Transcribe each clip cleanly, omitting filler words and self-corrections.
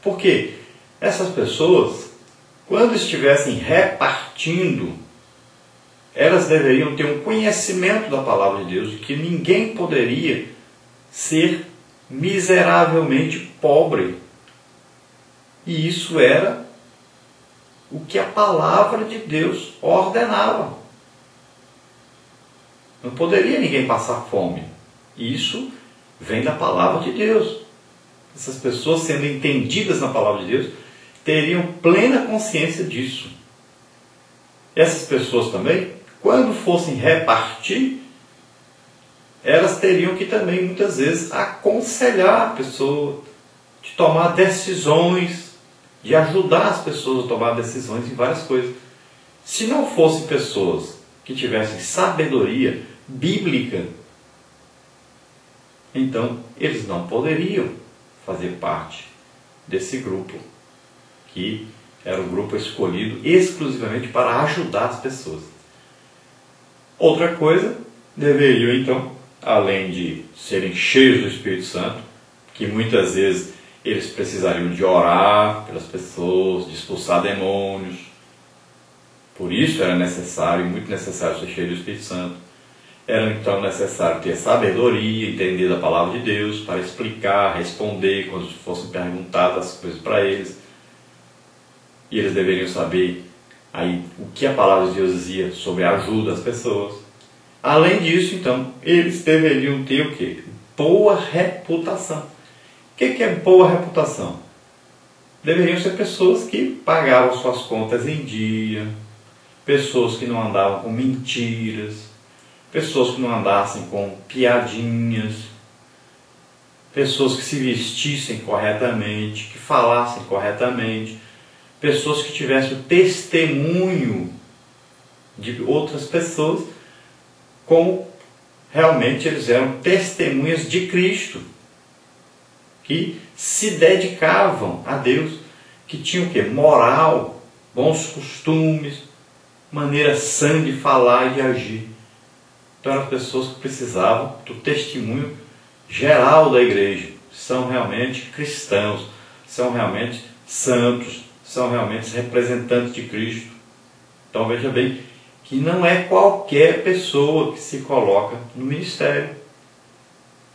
Porque essas pessoas, quando estivessem repartindo, elas deveriam ter um conhecimento da palavra de Deus, de que ninguém poderia ser miseravelmente pobre. E isso era o que a palavra de Deus ordenava. Não poderia ninguém passar fome. Isso vem da palavra de Deus. Essas pessoas, sendo entendidas na palavra de Deus, teriam plena consciência disso. Essas pessoas também, quando fossem repartir, elas teriam que também, muitas vezes, aconselhar a pessoa, de tomar decisões, de ajudar as pessoas a tomar decisões em várias coisas. Se não fossem pessoas que tivessem sabedoria bíblica, então eles não poderiam fazer parte desse grupo, que era um grupo escolhido exclusivamente para ajudar as pessoas. Outra coisa, deveriam então, além de serem cheios do Espírito Santo, que muitas vezes eles precisariam de orar pelas pessoas, de expulsar demônios. Por isso era necessário, muito necessário, ser cheio do Espírito Santo. Era então necessário ter sabedoria, entender da palavra de Deus, para explicar, responder quando fossem perguntadas as coisas para eles. E eles deveriam saber aí o que a palavra de Deus dizia sobre a ajuda às pessoas. Além disso, então, eles deveriam ter o quê? Boa reputação. O que é boa reputação? Deveriam ser pessoas que pagavam suas contas em dia, pessoas que não andavam com mentiras, pessoas que não andassem com piadinhas, pessoas que se vestissem corretamente, que falassem corretamente, pessoas que tivessem o testemunho de outras pessoas, como realmente eles eram testemunhas de Cristo, que se dedicavam a Deus, que tinham o quê? Moral, bons costumes, maneira sã de falar e de agir. Então eram pessoas que precisavam do testemunho geral da igreja. São realmente cristãos, são realmente santos, são realmente representantes de Cristo. Então veja bem que não é qualquer pessoa que se coloca no ministério.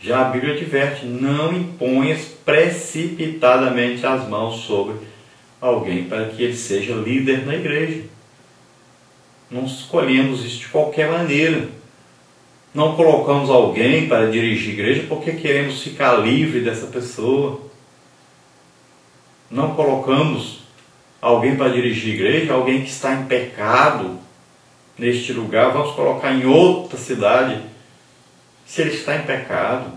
Já a Bíblia adverte, não imponhas precipitadamente as mãos sobre alguém para que ele seja líder na igreja. Não escolhemos isso de qualquer maneira. Não colocamos alguém para dirigir a igreja porque queremos ficar livre dessa pessoa. Não colocamos alguém para dirigir a igreja, alguém que está em pecado neste lugar, vamos colocar em outra cidade, se ele está em pecado.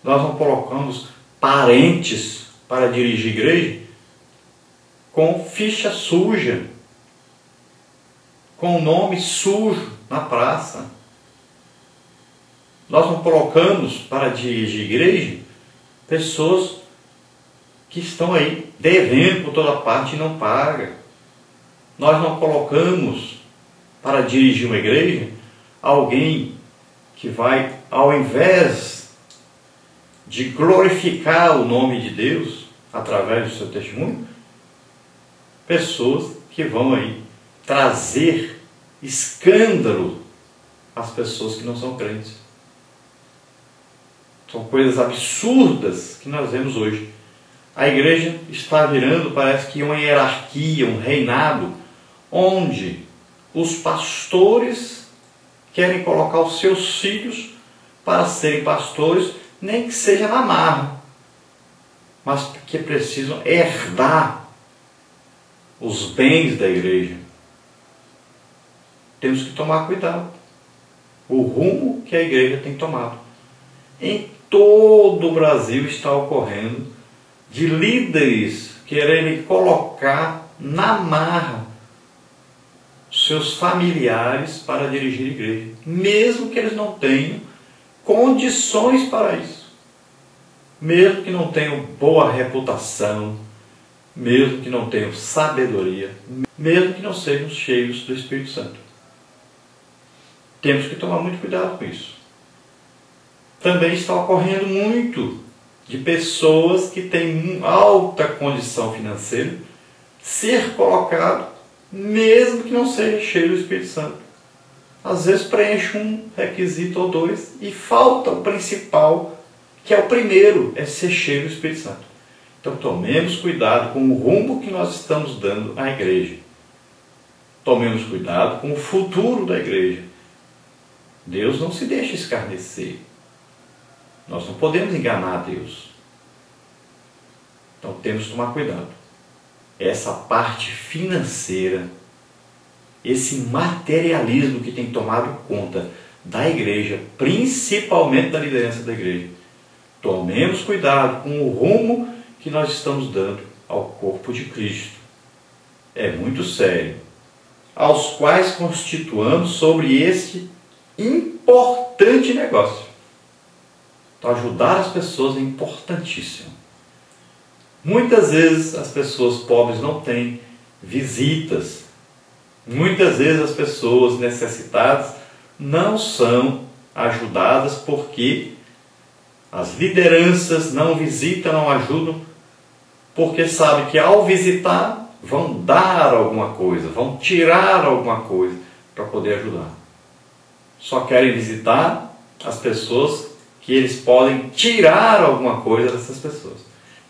Nós não colocamos parentes para dirigir a igreja com ficha suja, com nome sujo na praça. Nós não colocamos para dirigir a igreja pessoas que estão aí devendo por toda parte e não pagam. Nós não colocamos para dirigir uma igreja alguém que vai, ao invés de glorificar o nome de Deus através do seu testemunho, pessoas que vão aí trazer escândalo às pessoas que não são crentes. São coisas absurdas que nós vemos hoje. A igreja está virando, parece que uma hierarquia, um reinado, onde os pastores querem colocar os seus filhos para serem pastores, nem que seja na marra, mas que precisam herdar os bens da igreja. Temos que tomar cuidado. O rumo que a igreja tem tomado. Em todo o Brasil está ocorrendo de líderes quererem colocar na marra seus familiares para dirigir a igreja, mesmo que eles não tenham condições para isso, mesmo que não tenham boa reputação, mesmo que não tenham sabedoria, mesmo que não sejam cheios do Espírito Santo. Temos que tomar muito cuidado com isso. Também está ocorrendo muito de pessoas que têm alta condição financeira ser colocado, mesmo que não seja cheio do Espírito Santo. Às vezes preenche um requisito ou dois e falta o principal, que é o primeiro, é ser cheio do Espírito Santo. Então tomemos cuidado com o rumo que nós estamos dando à igreja. Tomemos cuidado com o futuro da igreja. Deus não se deixa escarnecer. Nós não podemos enganar a Deus. Então temos que tomar cuidado. Essa parte financeira, esse materialismo que tem tomado conta da igreja, principalmente da liderança da igreja. Tomemos cuidado com o rumo que nós estamos dando ao corpo de Cristo. É muito sério. Aos quais constituamos sobre este importante negócio. Então, ajudar as pessoas é importantíssimo. Muitas vezes as pessoas pobres não têm visitas. Muitas vezes as pessoas necessitadas não são ajudadas porque as lideranças não visitam, não ajudam, porque sabem que ao visitar vão dar alguma coisa, vão tirar alguma coisa para poder ajudar. Só querem visitar as pessoas que eles podem tirar alguma coisa dessas pessoas,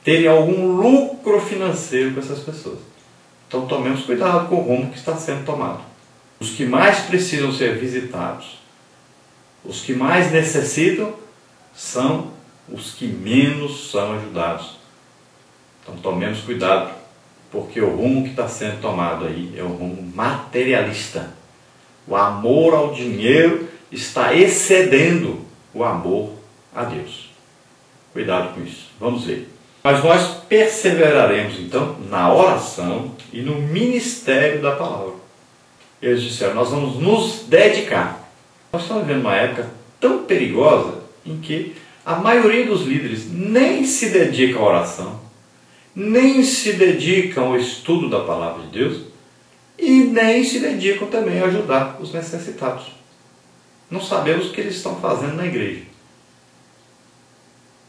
terem algum lucro financeiro com essas pessoas. Então tomemos cuidado com o rumo que está sendo tomado. Os que mais precisam ser visitados, os que mais necessitam, são os que menos são ajudados. Então tomemos cuidado, porque o rumo que está sendo tomado aí é o rumo materialista. O amor ao dinheiro está excedendo o amor a Deus. Cuidado com isso. Vamos ver. Mas nós perseveraremos então na oração e no ministério da palavra. Eles disseram, nós vamos nos dedicar. Nós estamos vivendo uma época tão perigosa em que a maioria dos líderes nem se dedica à oração, nem se dedicam ao estudo da palavra de Deus e nem se dedicam também a ajudar os necessitados. Não sabemos o que eles estão fazendo na igreja.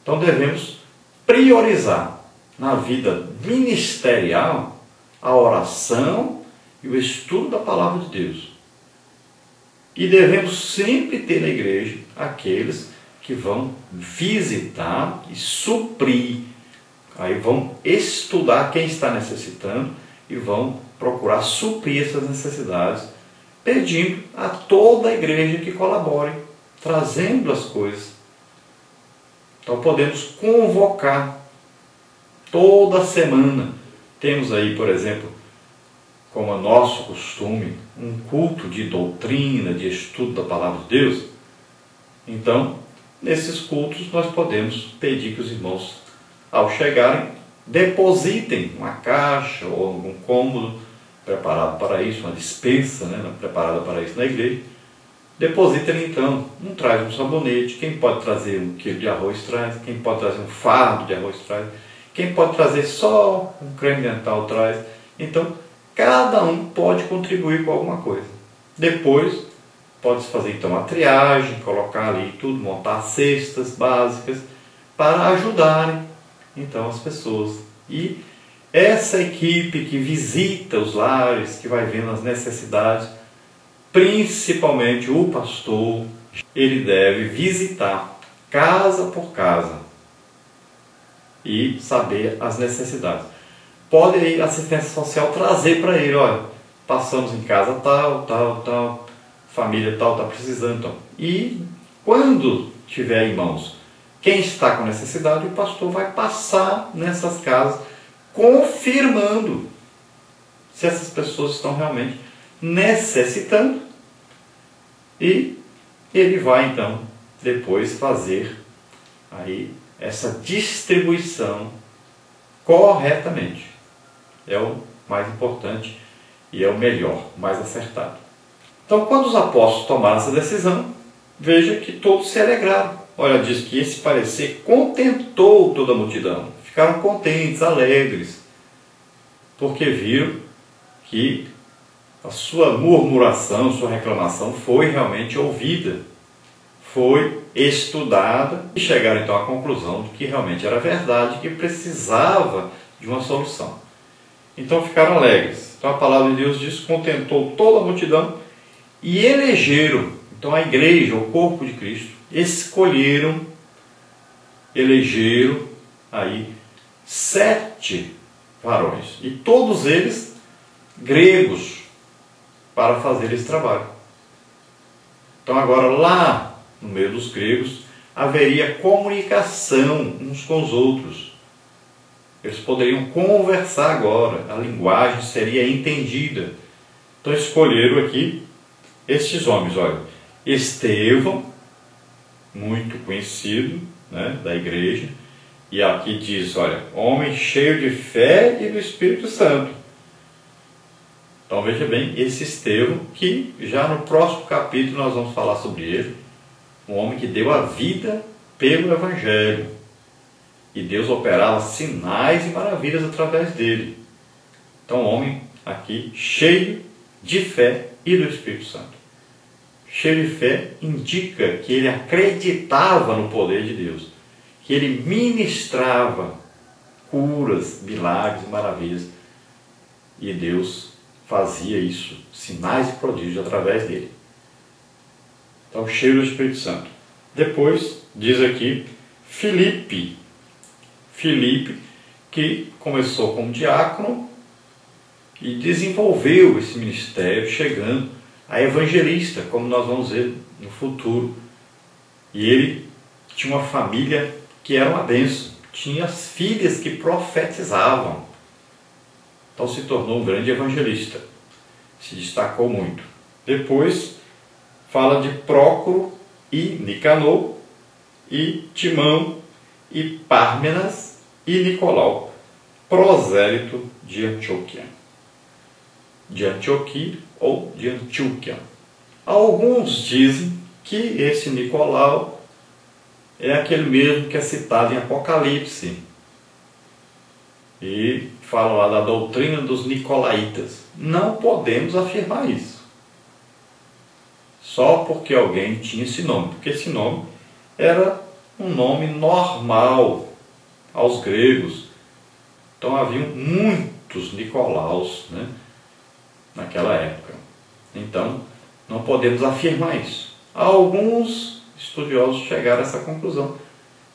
Então devemos priorizar na vida ministerial a oração e o estudo da palavra de Deus. E devemos sempre ter na igreja aqueles que vão visitar e suprir. Aí vão estudar quem está necessitando e vão procurar suprir essas necessidades, pedindo a toda a igreja que colabore, trazendo as coisas. Então podemos convocar toda semana. Temos aí, por exemplo, como é nosso costume, um culto de doutrina, de estudo da palavra de Deus. Então, nesses cultos nós podemos pedir que os irmãos, ao chegarem, depositem uma caixa ou algum cômodo preparado para isso, uma despensa, preparada para isso na igreja. Depositem então, um traz um sabonete, quem pode trazer 1 quilo de arroz traz, quem pode trazer um fardo de arroz traz, quem pode trazer só um creme dental traz. Então, cada um pode contribuir com alguma coisa. Depois, pode-se fazer então a triagem, colocar ali tudo, montar cestas básicas para ajudarem então as pessoas. E essa equipe que visita os lares, que vai vendo as necessidades, principalmente o pastor, ele deve visitar casa por casa e saber as necessidades. Pode aí a assistência social trazer para ele, olha, passamos em casa tal, família tal está precisando. Então. E quando tiver em mãos quem está com necessidade, o pastor vai passar nessas casas confirmando se essas pessoas estão realmente necessitando, e ele vai então depois fazer aí essa distribuição corretamente. É o mais importante e é o melhor, mais acertado. Então, quando os apóstolos tomaram essa decisão, veja que todos se alegraram. Olha, diz que esse parecer contentou toda a multidão. Ficaram contentes, alegres, porque viram que a sua murmuração, sua reclamação foi realmente ouvida, foi estudada e chegaram então à conclusão de que realmente era verdade, que precisava de uma solução. Então ficaram alegres. Então a palavra de Deus diz: contentou toda a multidão e elegeram. Então a igreja, o corpo de Cristo, elegeram aí 7 varões, e todos eles gregos, para fazer esse trabalho. Então agora lá no meio dos gregos haveria comunicação uns com os outros. Eles poderiam conversar agora, a linguagem seria entendida. Então escolheram aqui estes homens, olha, Estevão, muito conhecido, né, da igreja, e aqui diz, olha, homem cheio de fé e do Espírito Santo. Então veja bem, esse Estevão, que já no próximo capítulo nós vamos falar sobre ele, um homem que deu a vida pelo Evangelho, e Deus operava sinais e maravilhas através dele. Então, um homem aqui cheio de fé e do Espírito Santo. Cheio de fé indica que ele acreditava no poder de Deus, que ele ministrava curas, milagres e maravilhas, e Deus fazia isso, sinais e prodígios através dele. Então, cheio do Espírito Santo. Depois, diz aqui, Filipe, que começou como diácono e desenvolveu esse ministério, chegando a evangelista, como nós vamos ver no futuro. E ele tinha uma família que era uma bênção, tinha as filhas que profetizavam. Então se tornou um grande evangelista, se destacou muito. Depois fala de Prócoro e Nicanor, e Timão, e Pármenas e Nicolau, prosélito de Antioquia. De Antioquia ou de Antioquia. Alguns dizem que esse Nicolau é aquele mesmo que é citado em Apocalipse. E fala lá da doutrina dos nicolaítas. Não podemos afirmar isso. Só porque alguém tinha esse nome. Porque esse nome era um nome normal aos gregos. Então haviam muitos Nicolaus, né, naquela época. Então não podemos afirmar isso. Alguns estudiosos chegaram a essa conclusão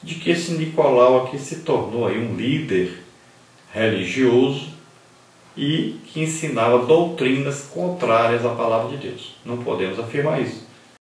de que esse Nicolau aqui se tornou aí um líder religioso e que ensinava doutrinas contrárias à palavra de Deus. Não podemos afirmar isso.